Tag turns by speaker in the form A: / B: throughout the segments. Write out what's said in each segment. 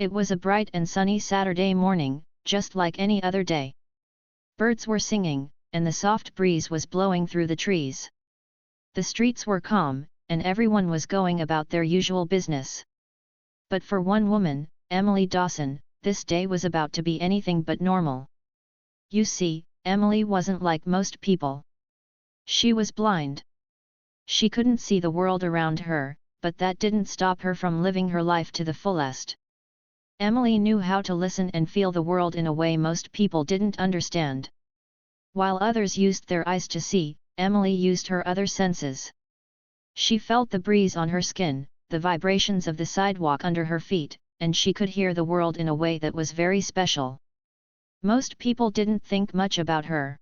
A: It was a bright and sunny Saturday morning, just like any other day. Birds were singing, and the soft breeze was blowing through the trees. The streets were calm, and everyone was going about their usual business. But for one woman, Emily Dawson, this day was about to be anything but normal. You see, Emily wasn't like most people. She was blind. She couldn't see the world around her, but that didn't stop her from living her life to the fullest. Emily knew how to listen and feel the world in a way most people didn't understand. While others used their eyes to see, Emily used her other senses. She felt the breeze on her skin, the vibrations of the sidewalk under her feet, and she could hear the world in a way that was very special. Most people didn't think much about her.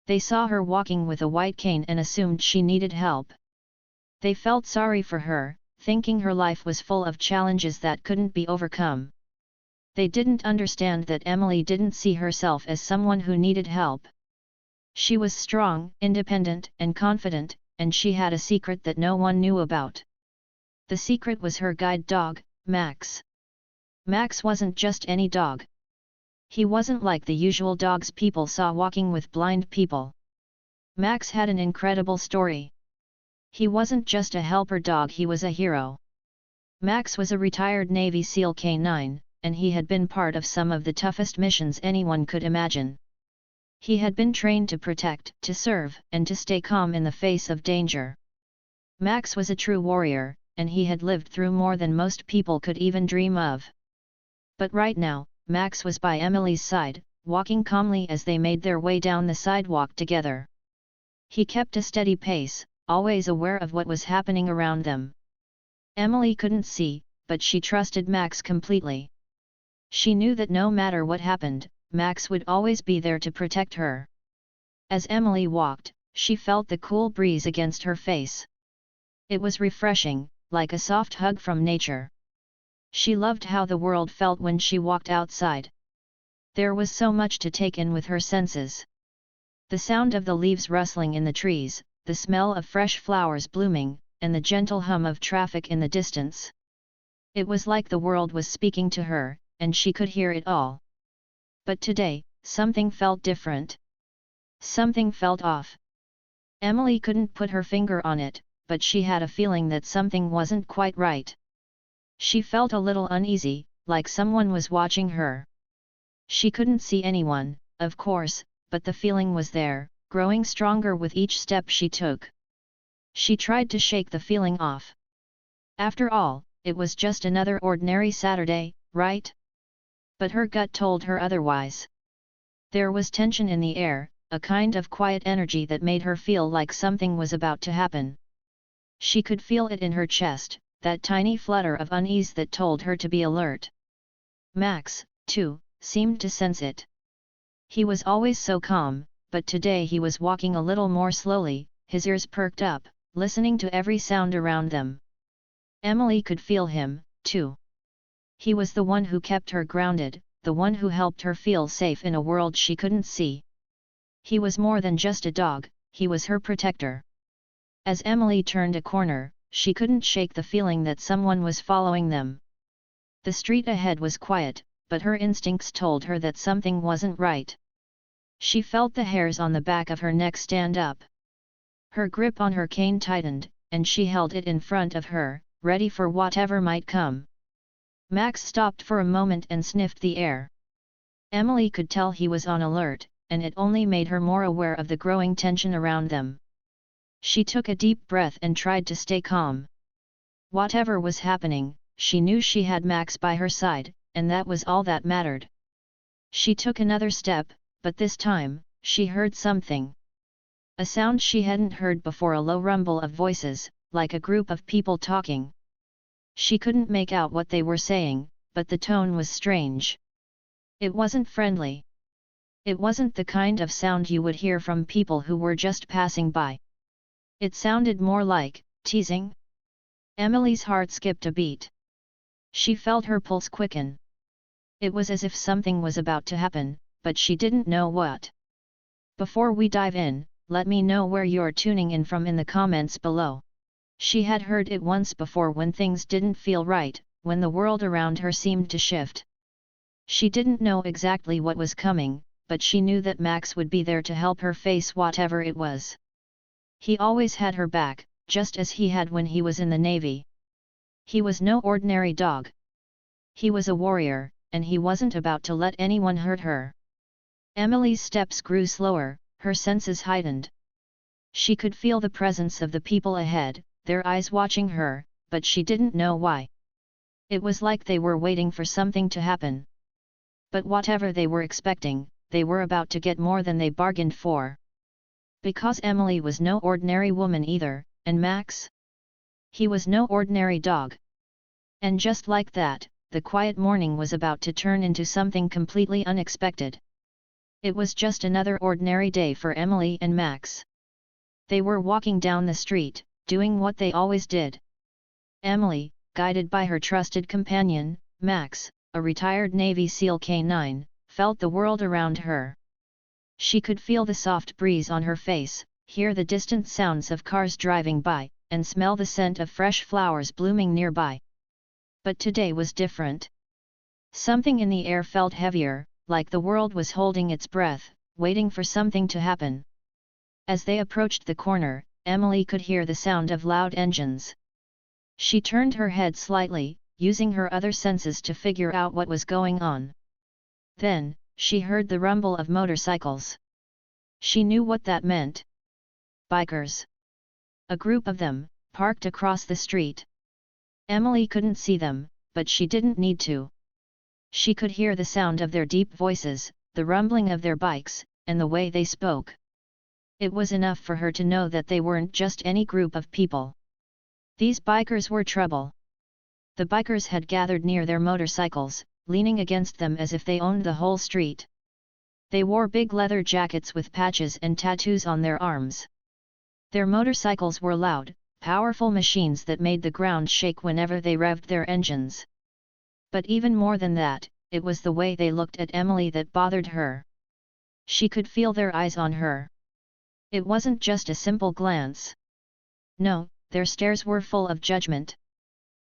A: They saw her walking with a white cane and assumed she needed help. They felt sorry for her, thinking her life was full of challenges that couldn't be overcome. They didn't understand that Emily didn't see herself as someone who needed help. She was strong, independent, and confident, and she had a secret that no one knew about. The secret was her guide dog, Max. Max wasn't just any dog. He wasn't like the usual dogs people saw walking with blind people. Max had an incredible story. He wasn't just a helper dog, he was a hero. Max was a retired Navy SEAL K9, and he had been part of some of the toughest missions anyone could imagine. He had been trained to protect, to serve, and to stay calm in the face of danger. Max was a true warrior, and he had lived through more than most people could even dream of. But right now, Max was by Emily's side, walking calmly as they made their way down the sidewalk together. He kept a steady pace, always aware of what was happening around them. Emily couldn't see, but she trusted Max completely. She knew that no matter what happened, Max would always be there to protect her. As Emily walked, she felt the cool breeze against her face. It was refreshing, like a soft hug from nature. She loved how the world felt when she walked outside. There was so much to take in with her senses. The sound of the leaves rustling in the trees, the smell of fresh flowers blooming, and the gentle hum of traffic in the distance. It was like the world was speaking to her, and she could hear it all. But today, something felt different. Something felt off. Emily couldn't put her finger on it, but she had a feeling that something wasn't quite right. She felt a little uneasy, like someone was watching her. She couldn't see anyone, of course, but the feeling was there, growing stronger with each step she took. She tried to shake the feeling off. After all, it was just another ordinary Saturday, right? But her gut told her otherwise. There was tension in the air, a kind of quiet energy that made her feel like something was about to happen. She could feel it in her chest, that tiny flutter of unease that told her to be alert. Max, too, seemed to sense it. He was always so calm, but today he was walking a little more slowly, his ears perked up, listening to every sound around them. Emily could feel him, too. He was the one who kept her grounded, the one who helped her feel safe in a world she couldn't see. He was more than just a dog, he was her protector. As Emily turned a corner, she couldn't shake the feeling that someone was following them. The street ahead was quiet, but her instincts told her that something wasn't right. She felt the hairs on the back of her neck stand up. Her grip on her cane tightened, and she held it in front of her, ready for whatever might come. Max stopped for a moment and sniffed the air. Emily could tell he was on alert, and it only made her more aware of the growing tension around them. She took a deep breath and tried to stay calm. Whatever was happening, she knew she had Max by her side, and that was all that mattered. She took another step, but this time, she heard something. A sound she hadn't heard before, a low rumble of voices, like a group of people talking. She couldn't make out what they were saying, but the tone was strange. It wasn't friendly. It wasn't the kind of sound you would hear from people who were just passing by. It sounded more like teasing. Emily's heart skipped a beat. She felt her pulse quicken. It was as if something was about to happen, but she didn't know what. Before we dive in, let me know where you're tuning in from in the comments below. She had heard it once before when things didn't feel right, when the world around her seemed to shift. She didn't know exactly what was coming, but she knew that Max would be there to help her face whatever it was. He always had her back, just as he had when he was in the Navy. He was no ordinary dog. He was a warrior, and he wasn't about to let anyone hurt her. Emily's steps grew slower, her senses heightened. She could feel the presence of the people ahead, their eyes watching her, but she didn't know why. It was like they were waiting for something to happen. But whatever they were expecting, they were about to get more than they bargained for. Because Emily was no ordinary woman either, and Max? He was no ordinary dog. And just like that, the quiet morning was about to turn into something completely unexpected. It was just another ordinary day for Emily and Max. They were walking down the street, doing what they always did. Emily, guided by her trusted companion, Max, a retired Navy SEAL K9, felt the world around her. She could feel the soft breeze on her face, hear the distant sounds of cars driving by, and smell the scent of fresh flowers blooming nearby. But today was different. Something in the air felt heavier, like the world was holding its breath, waiting for something to happen. As they approached the corner, Emily could hear the sound of loud engines. She turned her head slightly, using her other senses to figure out what was going on. Then, she heard the rumble of motorcycles. She knew what that meant. Bikers. A group of them, parked across the street. Emily couldn't see them, but she didn't need to. She could hear the sound of their deep voices, the rumbling of their bikes, and the way they spoke. It was enough for her to know that they weren't just any group of people. These bikers were trouble. The bikers had gathered near their motorcycles, leaning against them as if they owned the whole street. They wore big leather jackets with patches and tattoos on their arms. Their motorcycles were loud, powerful machines that made the ground shake whenever they revved their engines. But even more than that, it was the way they looked at Emily that bothered her. She could feel their eyes on her. It wasn't just a simple glance. No, their stares were full of judgment.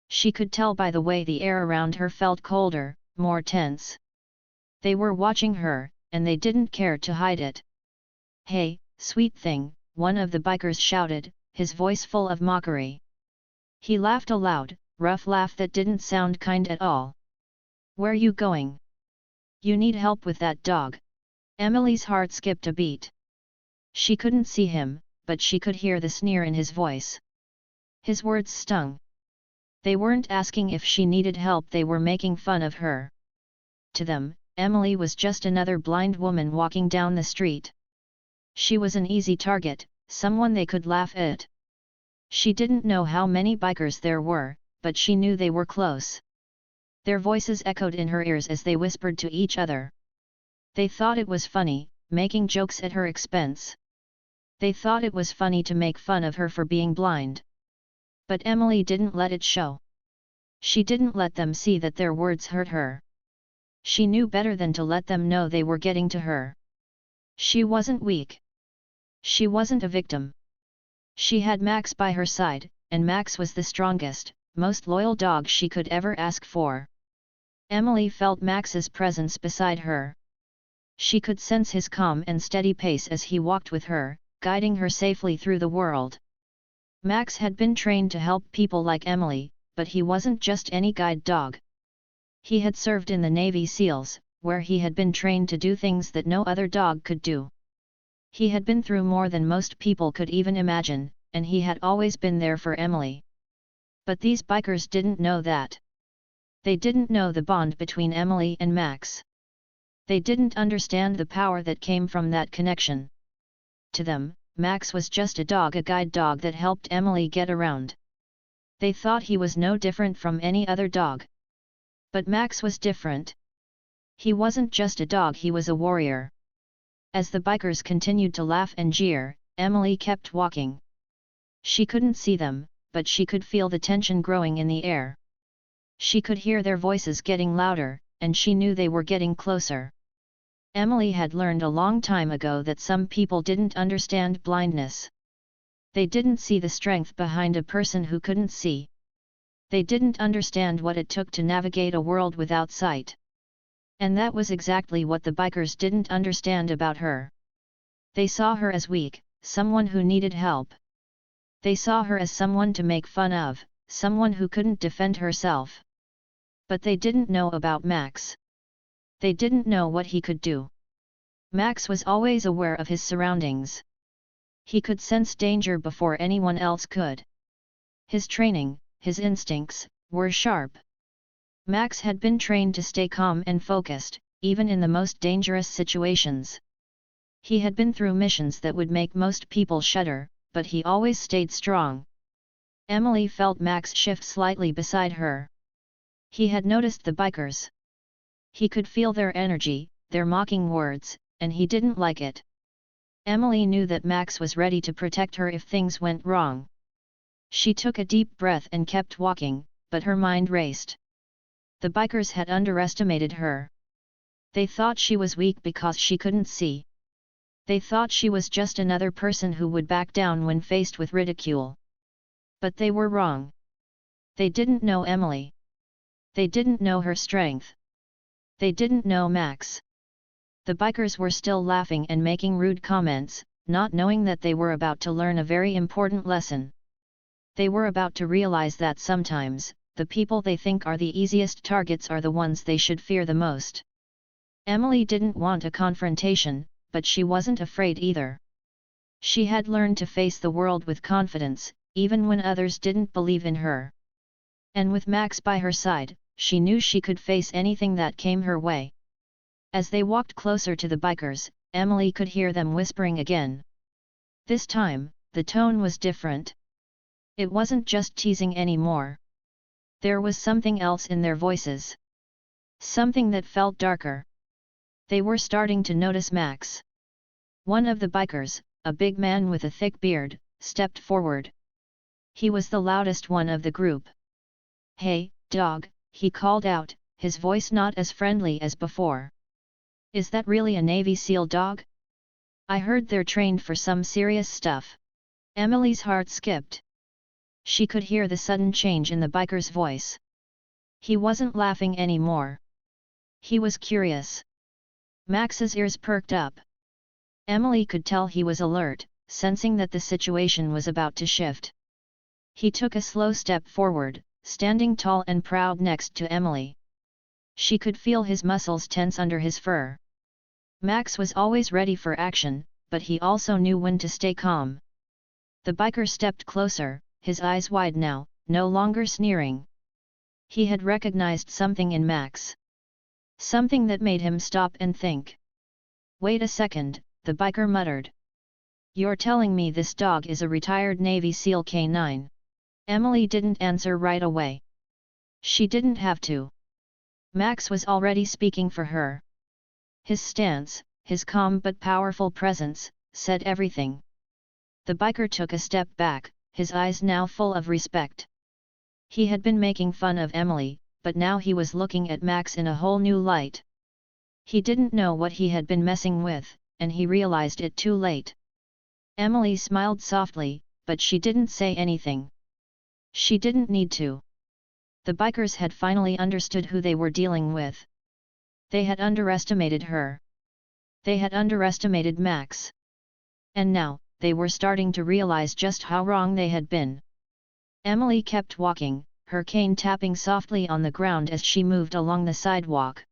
A: She could tell by the way the air around her felt colder, more tense. They were watching her, and they didn't care to hide it. "Hey, sweet thing," one of the bikers shouted, his voice full of mockery. He laughed a loud, rough laugh that didn't sound kind at all. "Where you going? You need help with that dog." Emily's heart skipped a beat. She couldn't see him, but she could hear the sneer in his voice. His words stung. They weren't asking if she needed help, they were making fun of her. To them, Emily was just another blind woman walking down the street. She was an easy target, someone they could laugh at. She didn't know how many bikers there were, but she knew they were close. Their voices echoed in her ears as they whispered to each other. They thought it was funny, making jokes at her expense. They thought it was funny to make fun of her for being blind. But Emily didn't let it show. She didn't let them see that their words hurt her. She knew better than to let them know they were getting to her. She wasn't weak. She wasn't a victim. She had Max by her side, and Max was the strongest, most loyal dog she could ever ask for. Emily felt Max's presence beside her. She could sense his calm and steady pace as he walked with her, guiding her safely through the world. Max had been trained to help people like Emily, but he wasn't just any guide dog. He had served in the Navy SEALs, where he had been trained to do things that no other dog could do. He had been through more than most people could even imagine, and he had always been there for Emily. But these bikers didn't know that. They didn't know the bond between Emily and Max. They didn't understand the power that came from that connection. To them, Max was just a guide dog that helped Emily get around. They thought he was no different from any other dog. But Max was different. He wasn't just a dog, he was a warrior. As the bikers continued to laugh and jeer, Emily kept walking. She couldn't see them, but she could feel the tension growing in the air. She could hear their voices getting louder, and she knew they were getting closer. Emily had learned a long time ago that some people didn't understand blindness. They didn't see the strength behind a person who couldn't see. They didn't understand what it took to navigate a world without sight. And that was exactly what the bikers didn't understand about her. They saw her as weak, someone who needed help. They saw her as someone to make fun of, someone who couldn't defend herself. But they didn't know about Max. They didn't know what he could do. Max was always aware of his surroundings. He could sense danger before anyone else could. His training, his instincts, were sharp. Max had been trained to stay calm and focused, even in the most dangerous situations. He had been through missions that would make most people shudder, but he always stayed strong. Emily felt Max shift slightly beside her. He had noticed the bikers. He could feel their energy, their mocking words, and he didn't like it. Emily knew that Max was ready to protect her if things went wrong. She took a deep breath and kept walking, but her mind raced. The bikers had underestimated her. They thought she was weak because she couldn't see. They thought she was just another person who would back down when faced with ridicule. But they were wrong. They didn't know Emily. They didn't know her strength. They didn't know Max. The bikers were still laughing and making rude comments, not knowing that they were about to learn a very important lesson. They were about to realize that sometimes, the people they think are the easiest targets are the ones they should fear the most. Emily didn't want a confrontation, but she wasn't afraid either. She had learned to face the world with confidence, even when others didn't believe in her. And with Max by her side, she knew she could face anything that came her way. As they walked closer to the bikers, Emily could hear them whispering again. This time, the tone was different. It wasn't just teasing anymore. There was something else in their voices. Something that felt darker. They were starting to notice Max. One of the bikers, a big man with a thick beard, stepped forward. He was the loudest one of the group. "Hey, dog," he called out, his voice not as friendly as before. "Is that really a Navy SEAL dog? I heard they're trained for some serious stuff." Emily's heart skipped. She could hear the sudden change in the biker's voice. He wasn't laughing anymore. He was curious. Max's ears perked up. Emily could tell he was alert, sensing that the situation was about to shift. He took a slow step forward, standing tall and proud next to Emily. She could feel his muscles tense under his fur. Max was always ready for action, but he also knew when to stay calm. The biker stepped closer, his eyes wide now, no longer sneering. He had recognized something in Max. Something that made him stop and think. "Wait a second," the biker muttered. "You're telling me this dog is a retired Navy SEAL K9? Emily didn't answer right away. She didn't have to. Max was already speaking for her. His stance, his calm but powerful presence, said everything. The biker took a step back, his eyes now full of respect. He had been making fun of Emily, but now he was looking at Max in a whole new light. He didn't know what he had been messing with, and he realized it too late. Emily smiled softly, but she didn't say anything. She didn't need to. The bikers had finally understood who they were dealing with. They had underestimated her. They had underestimated Max. And now, they were starting to realize just how wrong they had been. Emily kept walking, her cane tapping softly on the ground as she moved along the sidewalk.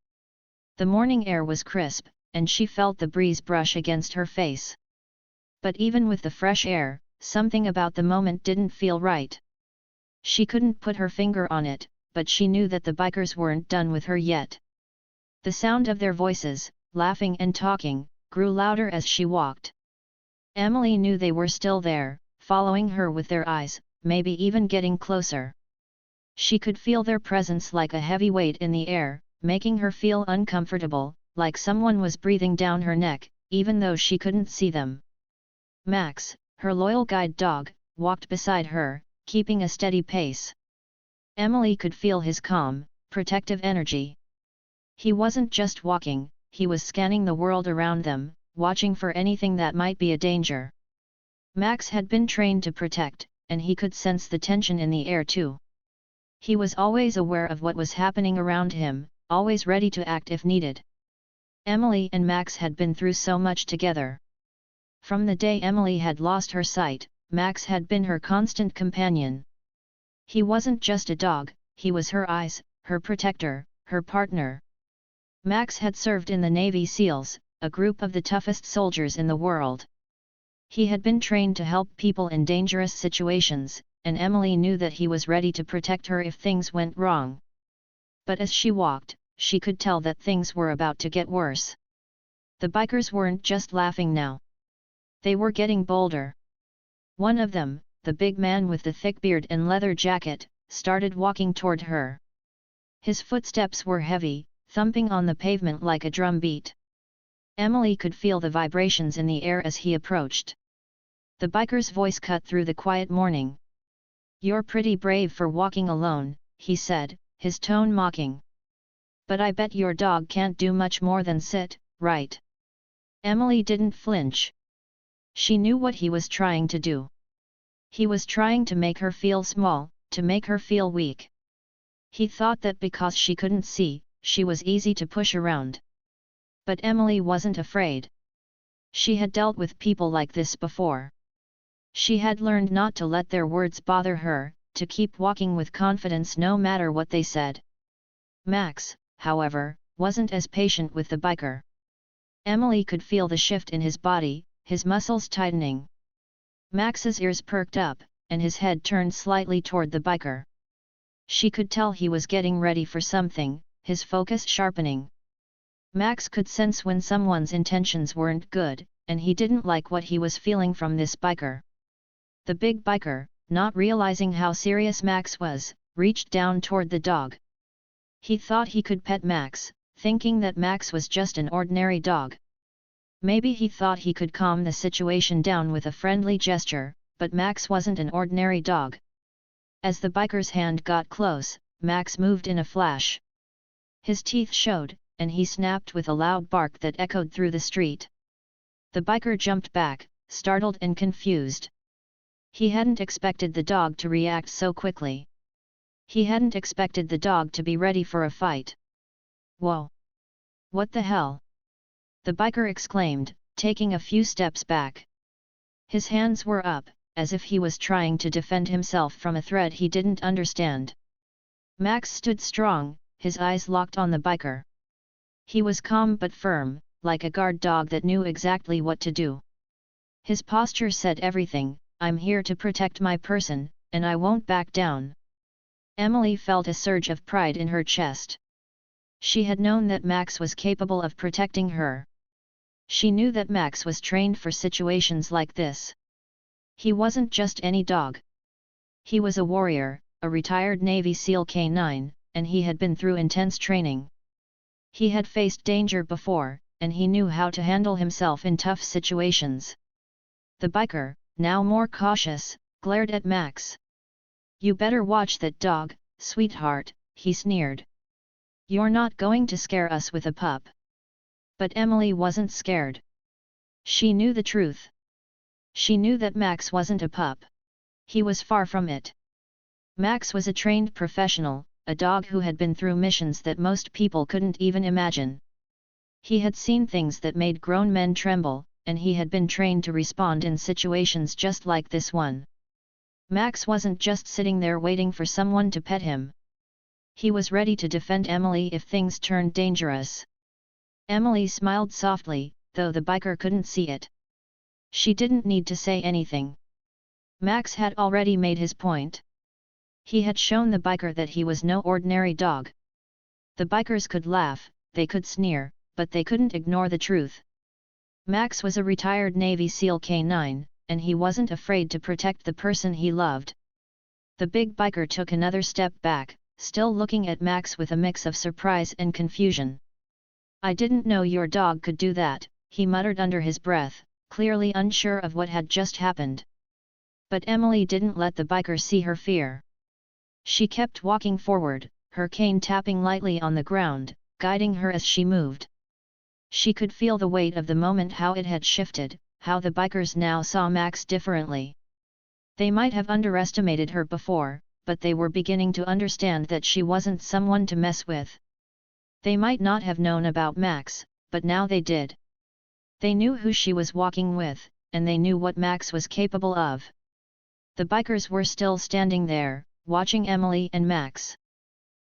A: The morning air was crisp, and she felt the breeze brush against her face. But even with the fresh air, something about the moment didn't feel right. She couldn't put her finger on it, but she knew that the bikers weren't done with her yet. The sound of their voices, laughing and talking, grew louder as she walked. Emily knew they were still there, following her with their eyes, maybe even getting closer. She could feel their presence like a heavy weight in the air, making her feel uncomfortable, like someone was breathing down her neck, even though she couldn't see them. Max, her loyal guide dog, walked beside her, keeping a steady pace. Emily could feel his calm, protective energy. He wasn't just walking, he was scanning the world around them, watching for anything that might be a danger. Max had been trained to protect, and he could sense the tension in the air too. He was always aware of what was happening around him, always ready to act if needed. Emily and Max had been through so much together. From the day Emily had lost her sight, Max had been her constant companion. He wasn't just a dog, he was her eyes, her protector, her partner. Max had served in the Navy SEALs, a group of the toughest soldiers in the world. He had been trained to help people in dangerous situations, and Emily knew that he was ready to protect her if things went wrong. But as she walked, she could tell that things were about to get worse. The bikers weren't just laughing now. They were getting bolder. One of them, the big man with the thick beard and leather jacket, started walking toward her. His footsteps were heavy, thumping on the pavement like a drum beat. Emily could feel the vibrations in the air as he approached. The biker's voice cut through the quiet morning. "You're pretty brave for walking alone," he said, his tone mocking. "But I bet your dog can't do much more than sit, right?" Emily didn't flinch. She knew what he was trying to do. He was trying to make her feel small, to make her feel weak. He thought that because she couldn't see, she was easy to push around. But Emily wasn't afraid. She had dealt with people like this before. She had learned not to let their words bother her, to keep walking with confidence no matter what they said. Max, however, wasn't as patient with the biker. Emily could feel the shift in his body, his muscles tightening. Max's ears perked up, and his head turned slightly toward the biker. She could tell he was getting ready for something, his focus sharpening. Max could sense when someone's intentions weren't good, and he didn't like what he was feeling from this biker. The big biker, not realizing how serious Max was, reached down toward the dog. He thought he could pet Max, thinking that Max was just an ordinary dog. Maybe he thought he could calm the situation down with a friendly gesture, but Max wasn't an ordinary dog. As the biker's hand got close, Max moved in a flash. His teeth showed, and he snapped with a loud bark that echoed through the street. The biker jumped back, startled and confused. He hadn't expected the dog to react so quickly. He hadn't expected the dog to be ready for a fight. "Whoa! What the hell?" the biker exclaimed, taking a few steps back. His hands were up, as if he was trying to defend himself from a threat he didn't understand. Max stood strong, his eyes locked on the biker. He was calm but firm, like a guard dog that knew exactly what to do. His posture said everything: "I'm here to protect my person, and I won't back down." Emily felt a surge of pride in her chest. She had known that Max was capable of protecting her. She knew that Max was trained for situations like this. He wasn't just any dog. He was a warrior, a retired Navy SEAL K9, and he had been through intense training. He had faced danger before, and he knew how to handle himself in tough situations. The biker, now more cautious, glared at Max. "You better watch that dog, sweetheart," he sneered. "You're not going to scare us with a pup." But Emily wasn't scared. She knew the truth. She knew that Max wasn't a pup. He was far from it. Max was a trained professional, a dog who had been through missions that most people couldn't even imagine. He had seen things that made grown men tremble, and he had been trained to respond in situations just like this one. Max wasn't just sitting there waiting for someone to pet him. He was ready to defend Emily if things turned dangerous. Emily smiled softly, though the biker couldn't see it. She didn't need to say anything. Max had already made his point. He had shown the biker that he was no ordinary dog. The bikers could laugh, they could sneer, but they couldn't ignore the truth. Max was a retired Navy SEAL K9, and he wasn't afraid to protect the person he loved. The big biker took another step back, still looking at Max with a mix of surprise and confusion. "I didn't know your dog could do that," he muttered under his breath, clearly unsure of what had just happened. But Emily didn't let the biker see her fear. She kept walking forward, her cane tapping lightly on the ground, guiding her as she moved. She could feel the weight of the moment, how it had shifted, how the bikers now saw Max differently. They might have underestimated her before, but they were beginning to understand that she wasn't someone to mess with. They might not have known about Max, but now they did. They knew who she was walking with, and they knew what Max was capable of. The bikers were still standing there, watching Emily and Max.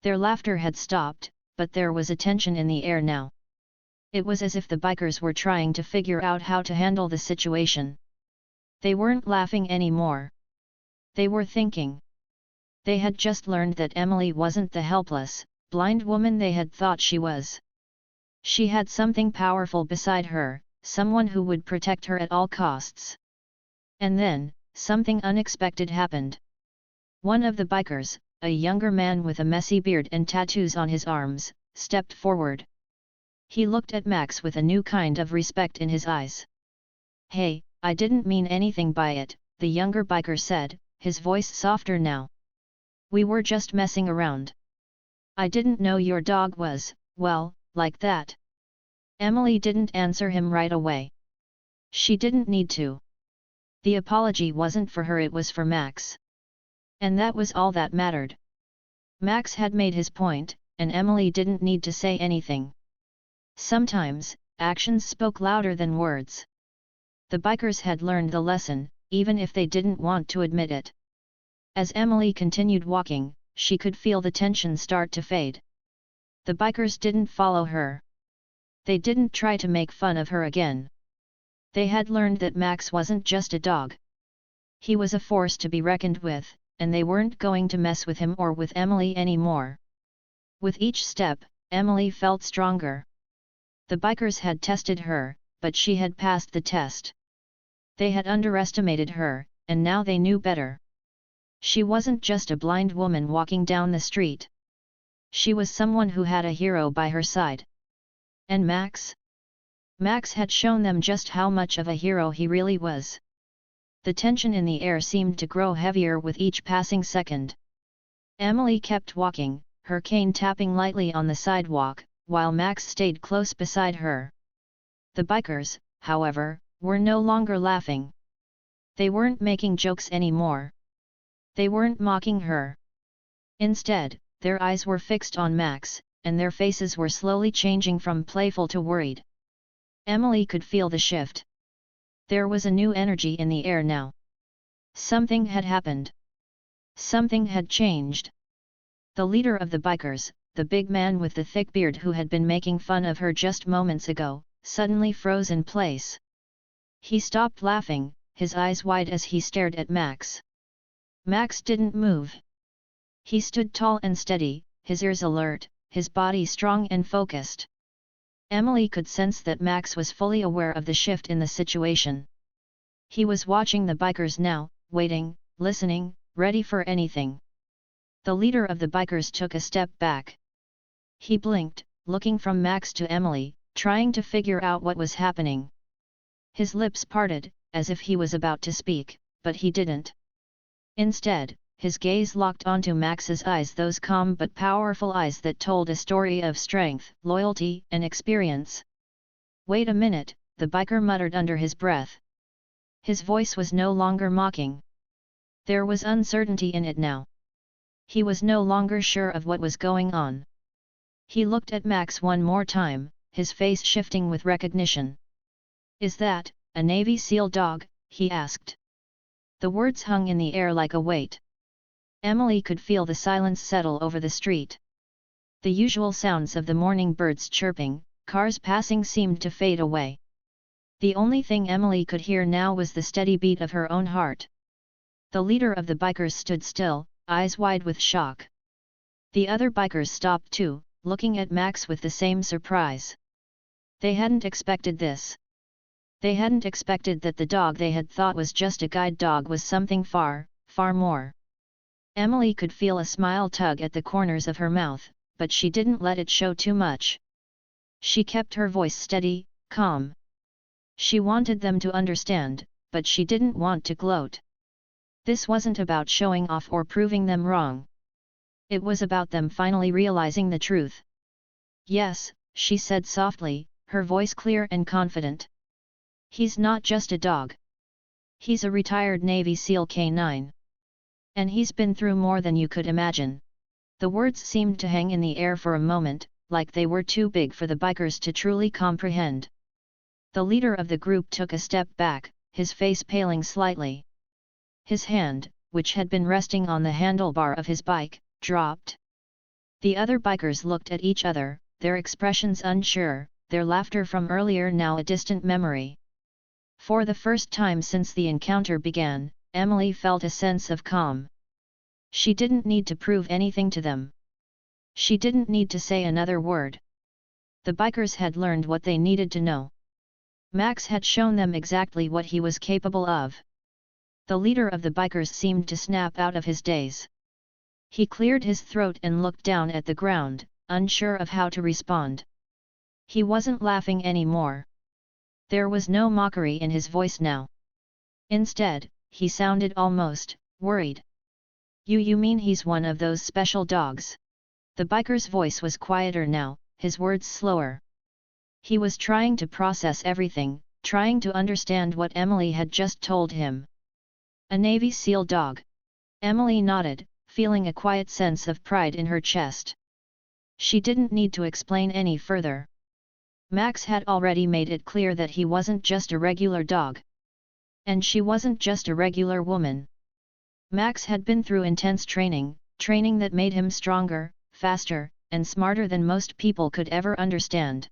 A: Their laughter had stopped, but there was a tension in the air now. It was as if the bikers were trying to figure out how to handle the situation. They weren't laughing anymore. They were thinking. They had just learned that Emily wasn't the helpless, blind woman they had thought she was. She had something powerful beside her, someone who would protect her at all costs. And then, something unexpected happened. One of the bikers, a younger man with a messy beard and tattoos on his arms, stepped forward. He looked at Max with a new kind of respect in his eyes. "Hey, I didn't mean anything by it," the younger biker said, his voice softer now. "We were just messing around. I didn't know your dog was, well, like that." Emily didn't answer him right away. She didn't need to. The apology wasn't for her, it was for Max. And that was all that mattered. Max had made his point, and Emily didn't need to say anything. Sometimes, actions spoke louder than words. The bikers had learned the lesson, even if they didn't want to admit it. As Emily continued walking, she could feel the tension start to fade. The bikers didn't follow her. They didn't try to make fun of her again. They had learned that Max wasn't just a dog. He was a force to be reckoned with, and they weren't going to mess with him or with Emily anymore. With each step, Emily felt stronger. The bikers had tested her, but she had passed the test. They had underestimated her, and now they knew better. She wasn't just a blind woman walking down the street. She was someone who had a hero by her side. And Max? Max had shown them just how much of a hero he really was. The tension in the air seemed to grow heavier with each passing second. Emily kept walking, her cane tapping lightly on the sidewalk, while Max stayed close beside her. The bikers, however, were no longer laughing. They weren't making jokes anymore. They weren't mocking her. Instead, their eyes were fixed on Max, and their faces were slowly changing from playful to worried. Emily could feel the shift. There was a new energy in the air now. Something had happened. Something had changed. The leader of the bikers, the big man with the thick beard who had been making fun of her just moments ago, suddenly froze in place. He stopped laughing, his eyes wide as he stared at Max. Max didn't move. He stood tall and steady, his ears alert, his body strong and focused. Emily could sense that Max was fully aware of the shift in the situation. He was watching the bikers now, waiting, listening, ready for anything. The leader of the bikers took a step back. He blinked, looking from Max to Emily, trying to figure out what was happening. His lips parted, as if he was about to speak, but he didn't. Instead, his gaze locked onto Max's eyes, those calm but powerful eyes that told a story of strength, loyalty, and experience. "Wait a minute," the biker muttered under his breath. His voice was no longer mocking. There was uncertainty in it now. He was no longer sure of what was going on. He looked at Max one more time, his face shifting with recognition. "Is that a Navy SEAL dog?" he asked. The words hung in the air like a weight. Emily could feel the silence settle over the street. The usual sounds of the morning birds chirping, cars passing seemed to fade away. The only thing Emily could hear now was the steady beat of her own heart. The leader of the bikers stood still, eyes wide with shock. The other bikers stopped too, looking at Max with the same surprise. They hadn't expected this. They hadn't expected that the dog they had thought was just a guide dog was something far, far more. Emily could feel a smile tug at the corners of her mouth, but she didn't let it show too much. She kept her voice steady, calm. She wanted them to understand, but she didn't want to gloat. This wasn't about showing off or proving them wrong. It was about them finally realizing the truth. "Yes," she said softly, her voice clear and confident. "He's not just a dog. He's a retired Navy SEAL K9. And he's been through more than you could imagine. The words seemed to hang in the air for a moment, like they were too big for the bikers to truly comprehend. The leader of the group took a step back, his face paling slightly. His hand, which had been resting on the handlebar of his bike, dropped. The other bikers looked at each other, their expressions unsure, their laughter from earlier now a distant memory. For the first time since the encounter began, Emily felt a sense of calm. She didn't need to prove anything to them. She didn't need to say another word. The bikers had learned what they needed to know. Max had shown them exactly what he was capable of. The leader of the bikers seemed to snap out of his daze. He cleared his throat and looked down at the ground, unsure of how to respond. He wasn't laughing anymore. There was no mockery in his voice now. Instead, he sounded almost worried. You mean he's one of those special dogs?" The biker's voice was quieter now, his words slower. He was trying to process everything, trying to understand what Emily had just told him. "A Navy SEAL dog." Emily nodded, feeling a quiet sense of pride in her chest. She didn't need to explain any further. Max had already made it clear that he wasn't just a regular dog. And she wasn't just a regular woman. Max had been through intense training that made him stronger, faster, and smarter than most people could ever understand.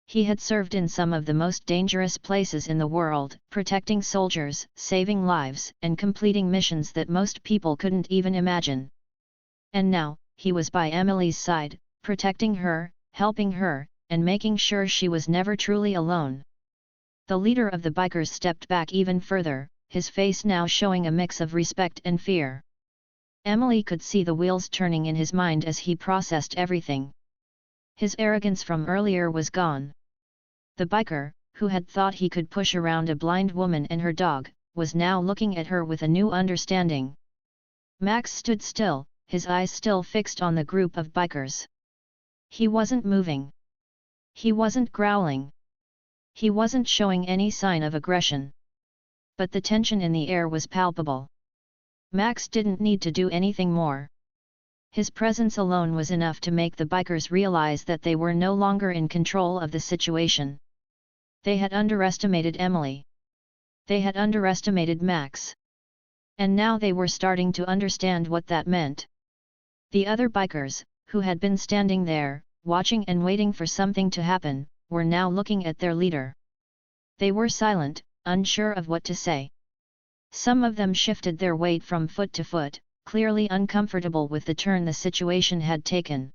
A: He had served in some of the most dangerous places in the world, protecting soldiers, saving lives, and completing missions that most people couldn't even imagine. And now, he was by Emily's side, protecting her, helping her, and making sure she was never truly alone. The leader of the bikers stepped back even further, his face now showing a mix of respect and fear. Emily could see the wheels turning in his mind as he processed everything. His arrogance from earlier was gone. The biker, who had thought he could push around a blind woman and her dog, was now looking at her with a new understanding. Max stood still, his eyes still fixed on the group of bikers. He wasn't moving. He wasn't growling. He wasn't showing any sign of aggression. But the tension in the air was palpable. Max didn't need to do anything more. His presence alone was enough to make the bikers realize that they were no longer in control of the situation. They had underestimated Emily. They had underestimated Max. And now they were starting to understand what that meant. The other bikers, who had been standing there, watching and waiting for something to happen, were now looking at their leader. They were silent, unsure of what to say. Some of them shifted their weight from foot to foot, clearly uncomfortable with the turn the situation had taken.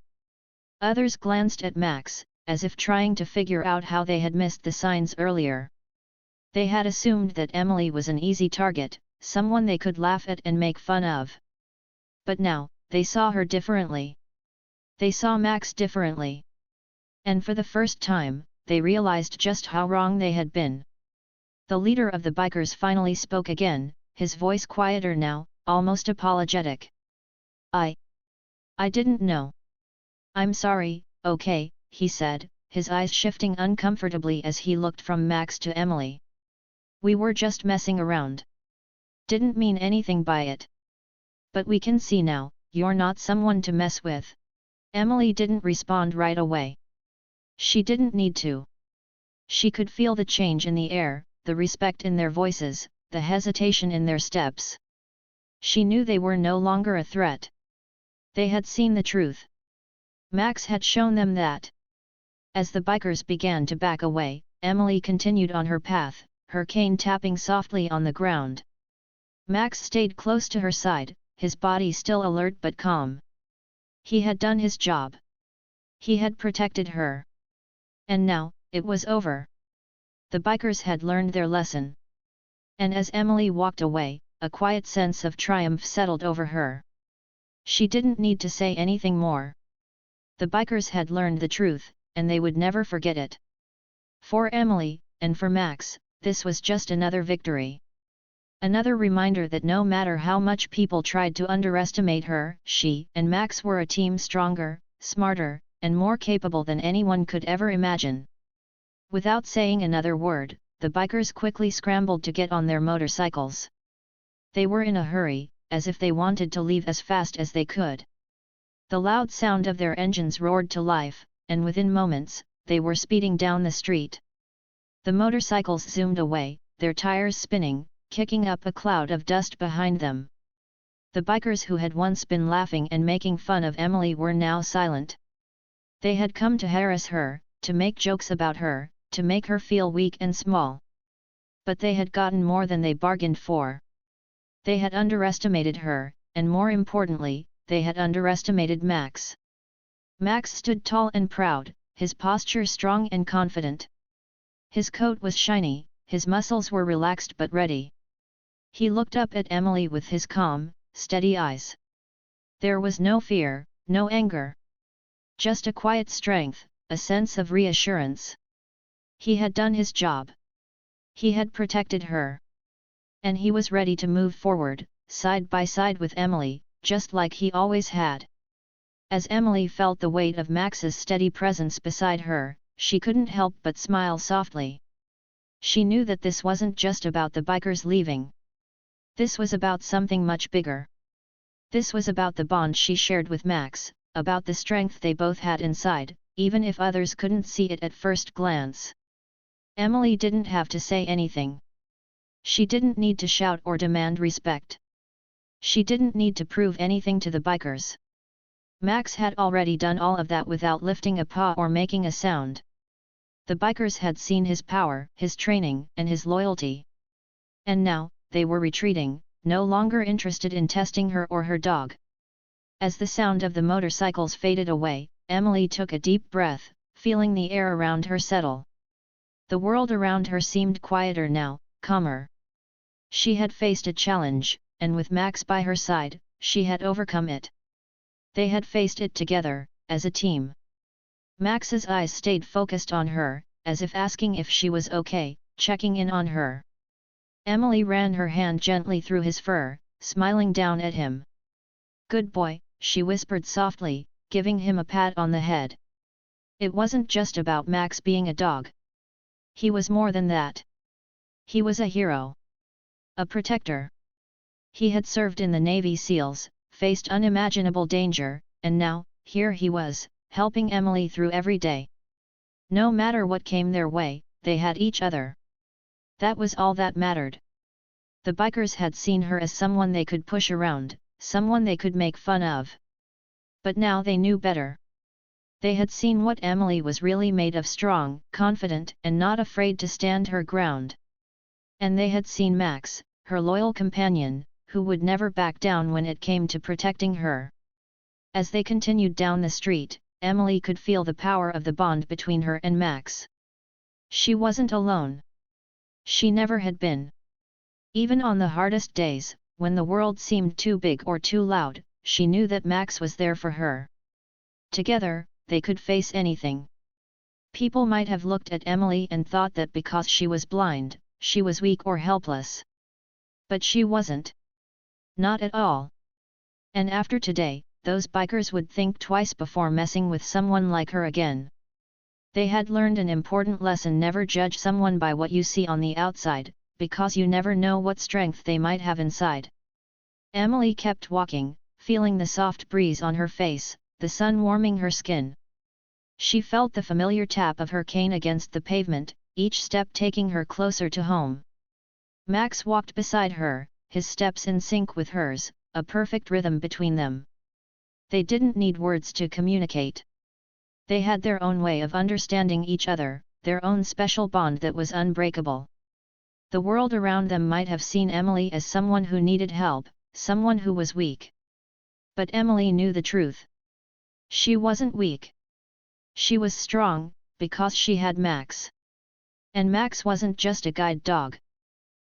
A: Others glanced at Max, as if trying to figure out how they had missed the signs earlier. They had assumed that Emily was an easy target, someone they could laugh at and make fun of. But now, they saw her differently. They saw Max differently. And for the first time, they realized just how wrong they had been. The leader of the bikers finally spoke again, his voice quieter now, almost apologetic. I didn't know. I'm sorry, okay, he said, his eyes shifting uncomfortably as he looked from Max to Emily. We were just messing around. Didn't mean anything by it. But we can see now, you're not someone to mess with. Emily didn't respond right away. She didn't need to. She could feel the change in the air, the respect in their voices, the hesitation in their steps. She knew they were no longer a threat. They had seen the truth. Max had shown them that. As the bikers began to back away, Emily continued on her path, her cane tapping softly on the ground. Max stayed close to her side, his body still alert but calm. He had done his job. He had protected her. And now, it was over. The bikers had learned their lesson. And as Emily walked away, a quiet sense of triumph settled over her. She didn't need to say anything more. The bikers had learned the truth, and they would never forget it. For Emily, and for Max, this was just another victory. Another reminder that no matter how much people tried to underestimate her, she and Max were a team stronger, smarter, and more capable than anyone could ever imagine. Without saying another word, the bikers quickly scrambled to get on their motorcycles. They were in a hurry, as if they wanted to leave as fast as they could. The loud sound of their engines roared to life, and within moments, they were speeding down the street. The motorcycles zoomed away, their tires spinning, kicking up a cloud of dust behind them. The bikers who had once been laughing and making fun of Emily were now silent. They had come to harass her, to make jokes about her, to make her feel weak and small. But they had gotten more than they bargained for. They had underestimated her, and more importantly, they had underestimated Max. Max stood tall and proud, his posture strong and confident. His coat was shiny, his muscles were relaxed but ready. He looked up at Emily with his calm, steady eyes. There was no fear, no anger. Just a quiet strength, a sense of reassurance. He had done his job. He had protected her. And he was ready to move forward, side by side with Emily, just like he always had. As Emily felt the weight of Max's steady presence beside her, she couldn't help but smile softly. She knew that this wasn't just about the bikers leaving. This was about something much bigger. This was about the bond she shared with Max, about the strength they both had inside, even if others couldn't see it at first glance. Emily didn't have to say anything. She didn't need to shout or demand respect. She didn't need to prove anything to the bikers. Max had already done all of that without lifting a paw or making a sound. The bikers had seen his power, his training, and his loyalty. And now, they were retreating, no longer interested in testing her or her dog. As the sound of the motorcycles faded away, Emily took a deep breath, feeling the air around her settle. The world around her seemed quieter now, calmer. She had faced a challenge, and with Max by her side, she had overcome it. They had faced it together, as a team. Max's eyes stayed focused on her, as if asking if she was okay, checking in on her. Emily ran her hand gently through his fur, smiling down at him. "Good boy," she whispered softly, giving him a pat on the head. It wasn't just about Max being a dog. He was more than that. He was a hero. A protector. He had served in the Navy SEALs, faced unimaginable danger, and now, here he was, helping Emily through every day. No matter what came their way, they had each other. That was all that mattered. The bikers had seen her as someone they could push around, someone they could make fun of. But now they knew better. They had seen what Emily was really made of: strong, confident, and not afraid to stand her ground. And they had seen Max, her loyal companion, who would never back down when it came to protecting her. As they continued down the street, Emily could feel the power of the bond between her and Max. She wasn't alone. She never had been. Even on the hardest days, when the world seemed too big or too loud, she knew that Max was there for her. Together, they could face anything. People might have looked at Emily and thought that because she was blind, she was weak or helpless. But she wasn't. Not at all. And after today, those bikers would think twice before messing with someone like her again. They had learned an important lesson: never judge someone by what you see on the outside, because you never know what strength they might have inside. Emily kept walking, feeling the soft breeze on her face, the sun warming her skin. She felt the familiar tap of her cane against the pavement, each step taking her closer to home. Max walked beside her, his steps in sync with hers, a perfect rhythm between them. They didn't need words to communicate. They had their own way of understanding each other, their own special bond that was unbreakable. The world around them might have seen Emily as someone who needed help, someone who was weak. But Emily knew the truth. She wasn't weak. She was strong, because she had Max. And Max wasn't just a guide dog.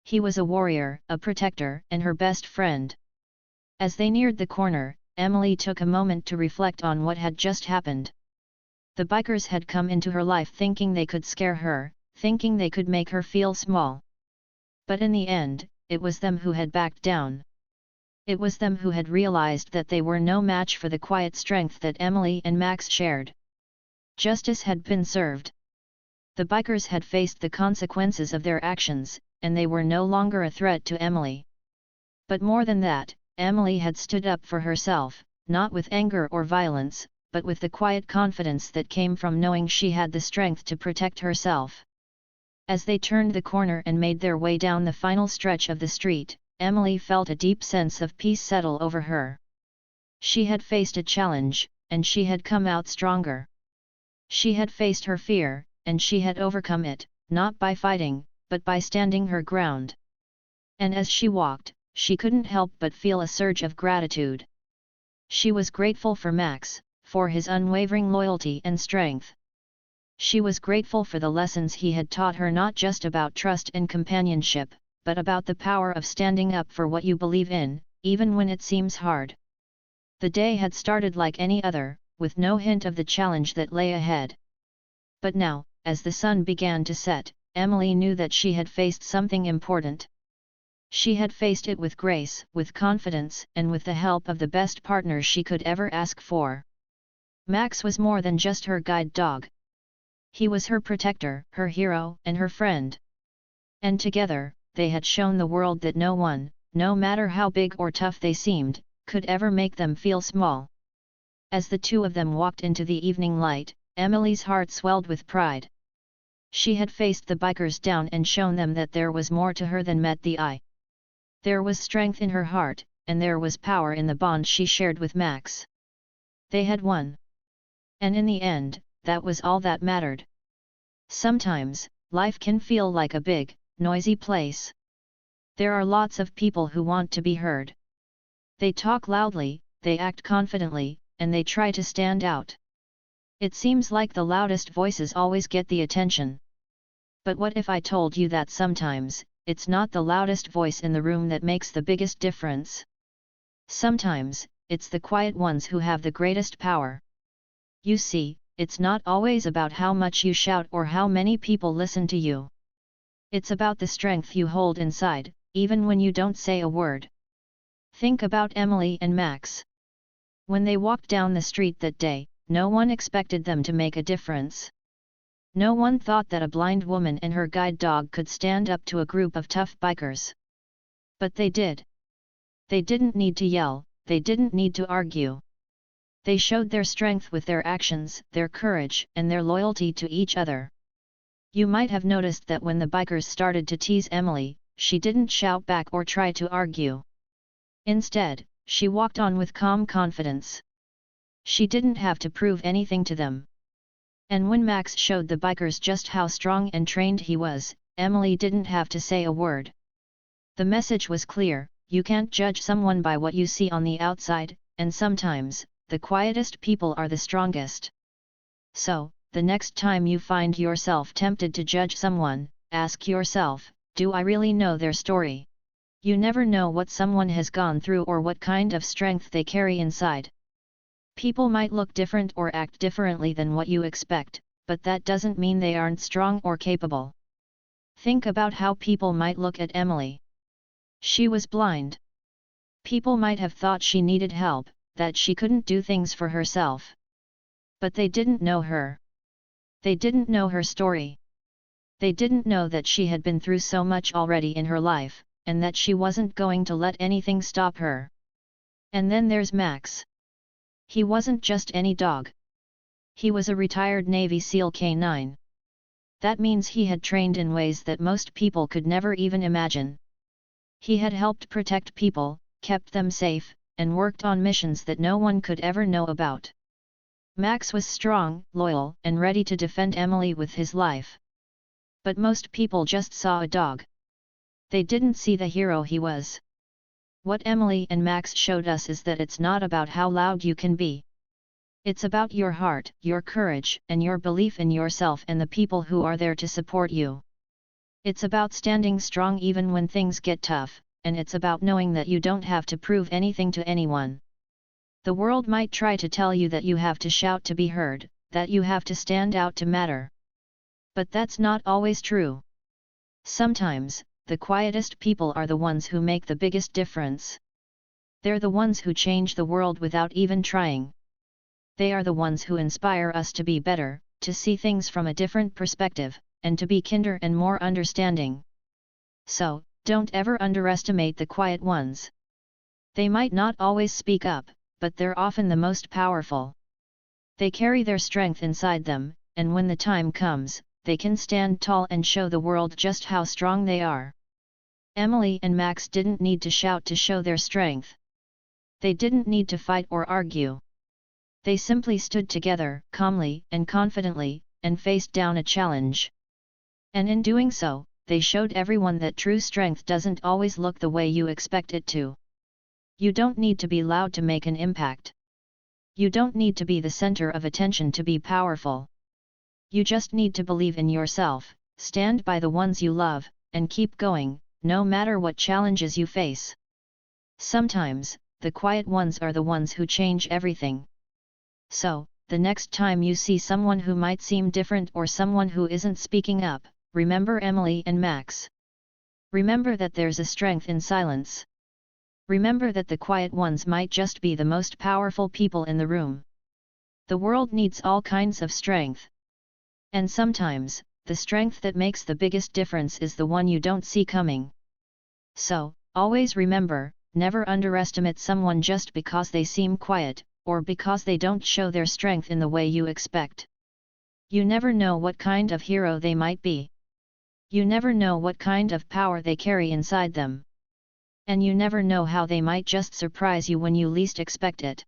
A: He was a warrior, a protector, and her best friend. As they neared the corner, Emily took a moment to reflect on what had just happened. The bikers had come into her life thinking they could scare her, thinking they could make her feel small. But in the end, it was them who had backed down. It was them who had realized that they were no match for the quiet strength that Emily and Max shared. Justice had been served. The bikers had faced the consequences of their actions, and they were no longer a threat to Emily. But more than that, Emily had stood up for herself, not with anger or violence, but with the quiet confidence that came from knowing she had the strength to protect herself. As they turned the corner and made their way down the final stretch of the street, Emily felt a deep sense of peace settle over her. She had faced a challenge, and she had come out stronger. She had faced her fear, and she had overcome it, not by fighting, but by standing her ground. And as she walked, she couldn't help but feel a surge of gratitude. She was grateful for Max, for his unwavering loyalty and strength. She was grateful for the lessons he had taught her, not just about trust and companionship, but about the power of standing up for what you believe in, even when it seems hard. The day had started like any other, with no hint of the challenge that lay ahead. But now, as the sun began to set, Emily knew that she had faced something important. She had faced it with grace, with confidence, and with the help of the best partner she could ever ask for. Max was more than just her guide dog. He was her protector, her hero, and her friend. And together, they had shown the world that no one, no matter how big or tough they seemed, could ever make them feel small. As the two of them walked into the evening light, Emily's heart swelled with pride. She had faced the bikers down and shown them that there was more to her than met the eye. There was strength in her heart, and there was power in the bond she shared with Max. They had won. And in the end, that was all that mattered. Sometimes, life can feel like a big, noisy place. There are lots of people who want to be heard. They talk loudly, they act confidently, and they try to stand out. It seems like the loudest voices always get the attention. But what if I told you that sometimes, it's not the loudest voice in the room that makes the biggest difference? Sometimes, it's the quiet ones who have the greatest power. You see, it's not always about how much you shout or how many people listen to you. It's about the strength you hold inside, even when you don't say a word. Think about Emily and Max. When they walked down the street that day, no one expected them to make a difference. No one thought that a blind woman and her guide dog could stand up to a group of tough bikers. But they did. They didn't need to yell, they didn't need to argue. They showed their strength with their actions, their courage, and their loyalty to each other. You might have noticed that when the bikers started to tease Emily, she didn't shout back or try to argue. Instead, she walked on with calm confidence. She didn't have to prove anything to them. And when Max showed the bikers just how strong and trained he was, Emily didn't have to say a word. The message was clear: you can't judge someone by what you see on the outside, and sometimes, the quietest people are the strongest. So, the next time you find yourself tempted to judge someone, ask yourself, do I really know their story? You never know what someone has gone through or what kind of strength they carry inside. People might look different or act differently than what you expect, but that doesn't mean they aren't strong or capable. Think about how people might look at Emily. She was blind. People might have thought she needed help, that she couldn't do things for herself. But they didn't know her. They didn't know her story. They didn't know that she had been through so much already in her life, and that she wasn't going to let anything stop her. And then there's Max. He wasn't just any dog. He was a retired Navy SEAL K9. That means he had trained in ways that most people could never even imagine. He had helped protect people, kept them safe, and worked on missions that no one could ever know about. Max was strong, loyal, and ready to defend Emily with his life. But most people just saw a dog. They didn't see the hero he was. What Emily and Max showed us is that it's not about how loud you can be. It's about your heart, your courage, and your belief in yourself and the people who are there to support you. It's about standing strong even when things get tough, and it's about knowing that you don't have to prove anything to anyone. The world might try to tell you that you have to shout to be heard, that you have to stand out to matter. But that's not always true. Sometimes, the quietest people are the ones who make the biggest difference. They're the ones who change the world without even trying. They are the ones who inspire us to be better, to see things from a different perspective, and to be kinder and more understanding. So, don't ever underestimate the quiet ones. They might not always speak up, but they're often the most powerful. They carry their strength inside them, and when the time comes, they can stand tall and show the world just how strong they are. Emily and Max didn't need to shout to show their strength. They didn't need to fight or argue. They simply stood together, calmly and confidently, and faced down a challenge. And in doing so, they showed everyone that true strength doesn't always look the way you expect it to. You don't need to be loud to make an impact. You don't need to be the center of attention to be powerful. You just need to believe in yourself, stand by the ones you love, and keep going, no matter what challenges you face. Sometimes, the quiet ones are the ones who change everything. So, the next time you see someone who might seem different or someone who isn't speaking up, remember Emily and Max. Remember that there's a strength in silence. Remember that the quiet ones might just be the most powerful people in the room. The world needs all kinds of strength. And sometimes, the strength that makes the biggest difference is the one you don't see coming. So, always remember, never underestimate someone just because they seem quiet, or because they don't show their strength in the way you expect. You never know what kind of hero they might be. You never know what kind of power they carry inside them. And you never know how they might just surprise you when you least expect it.